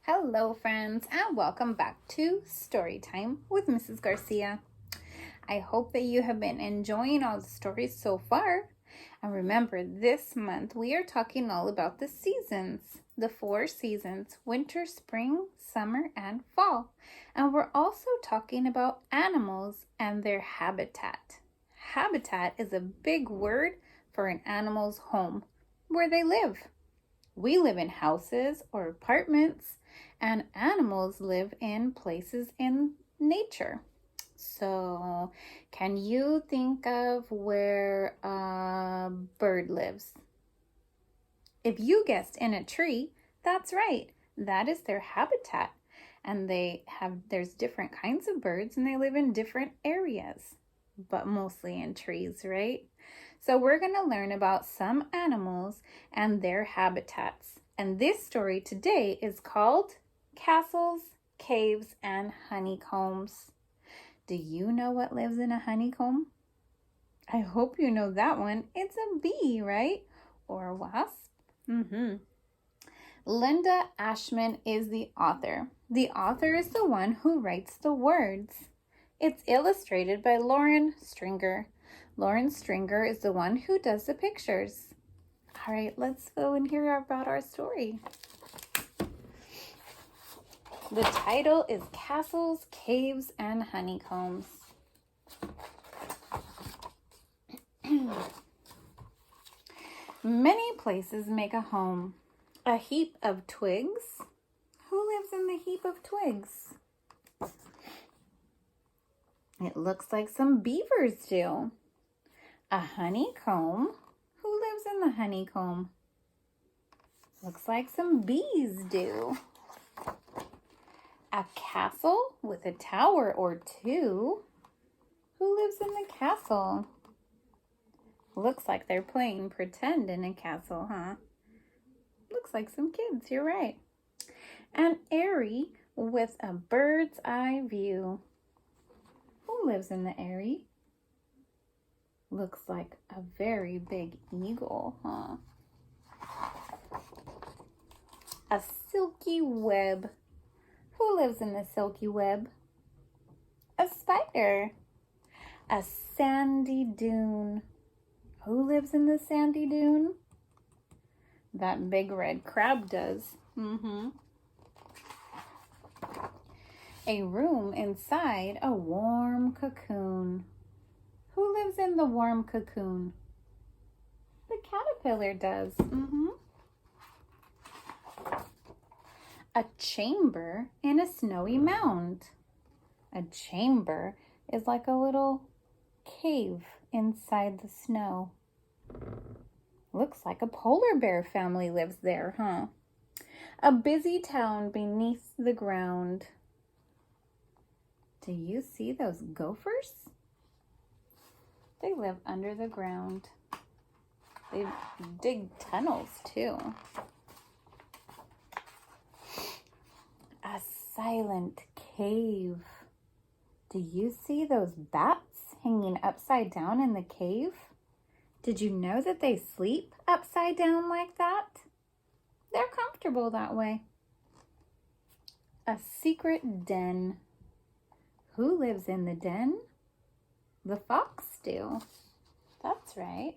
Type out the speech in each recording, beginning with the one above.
Hello, friends, and welcome back to Storytime with Mrs. Garcia. I hope that you have been enjoying all the stories so far. And remember, this month we are talking all about the seasons, the 4 seasons: winter, spring, summer, and fall. And we're also talking about animals and their habitat. Habitat is a big word for an animal's home, where they live. We live in houses or apartments, and animals live in places in nature. So, can you think of where a bird lives? If you guessed in a tree, that's right. That is their habitat. And there's different kinds of birds and they live in different areas, but mostly in trees, right? So we're going to learn about some animals and their habitats. And this story today is called Castles, Caves, and Honeycombs. Do you know what lives in a honeycomb? I hope you know that one. It's a bee, right? Or a wasp. Linda Ashman is the author. The author is the one who writes the words. It's illustrated by Lauren Stringer. Lauren Stringer is the one who does the pictures. All right, let's go and hear about our story. The title is Castles, Caves, and Honeycombs. Many places make a home. A heap of twigs. Who lives in the heap of twigs? It looks like some beavers do. A honeycomb. Who lives in the honeycomb? Looks like some bees do. A castle with a tower or two. Who lives in the castle? Looks like they're playing pretend in a castle, huh? Looks like some kids, you're right. An eyrie with a bird's eye view. Who lives in the eyrie? Looks like a very big eagle, huh? A silky web. Who lives in the silky web? A spider. A sandy dune. Who lives in the sandy dune? That big red crab does. A room inside a warm cocoon. Who lives in the warm cocoon? The caterpillar does. A chamber in a snowy mound. A chamber is like a little cave inside the snow. Looks like a polar bear family lives there, huh? A busy town beneath the ground. Do you see those gophers? They live under the ground. They dig tunnels too. A silent cave. Do you see those bats hanging upside down in the cave? Did you know that they sleep upside down like that? They're comfortable that way. A secret den. Who lives in the den? The fox do. That's right.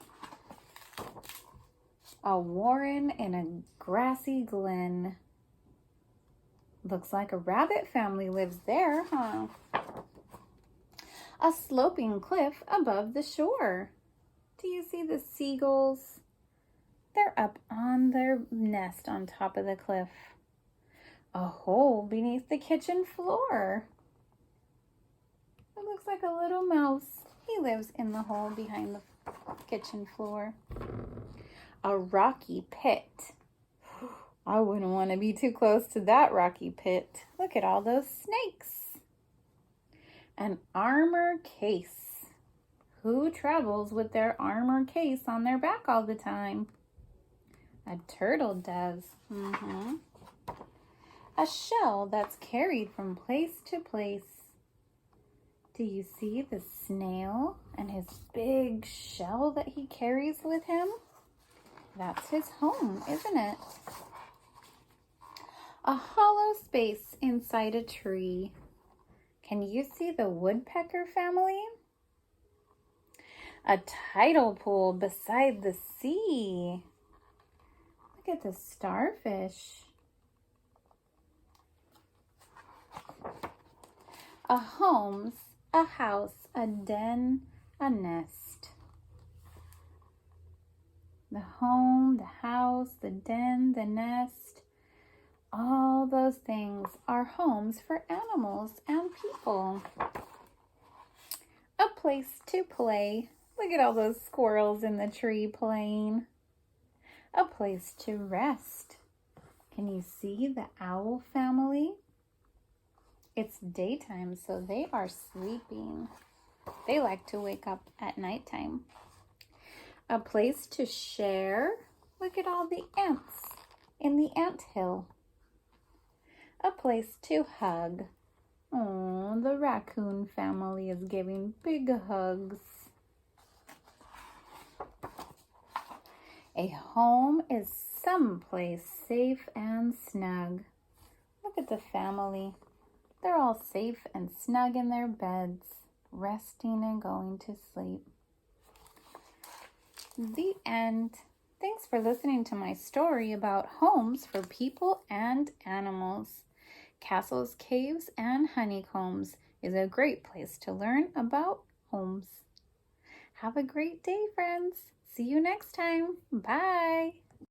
A warren in a grassy glen. Looks like a rabbit family lives there, huh? A sloping cliff above the shore. Do you see the seagulls? They're up on their nest on top of the cliff. A hole beneath the kitchen floor. It looks like a little mouse. He lives in the hole behind the kitchen floor. A rocky pit. I wouldn't want to be too close to that rocky pit. Look at all those snakes. An armor case. Who travels with their armor case on their back all the time? A turtle does. A shell that's carried from place to place. Do you see the snail and his big shell that he carries with him? That's his home, isn't it? A hollow space inside a tree. Can you see the woodpecker family? A tidal pool beside the sea. Look at the starfish. A home's a house, a den, a nest. The home, the house, the den, the nest. All those things are homes for animals and people. A place to play. Look at all those squirrels in the tree playing. A place to rest. Can you see the owl family? It's daytime, so they are sleeping. They like to wake up at nighttime. A place to share. Look at all the ants in the anthill. A place to hug. Oh, the raccoon family is giving big hugs. A home is someplace safe and snug. Look at the family. They're all safe and snug in their beds, resting and going to sleep. The end. Thanks for listening to my story about homes for people and animals. Castles, caves, and honeycombs is a great place to learn about homes. Have a great day, friends. See you next time. Bye.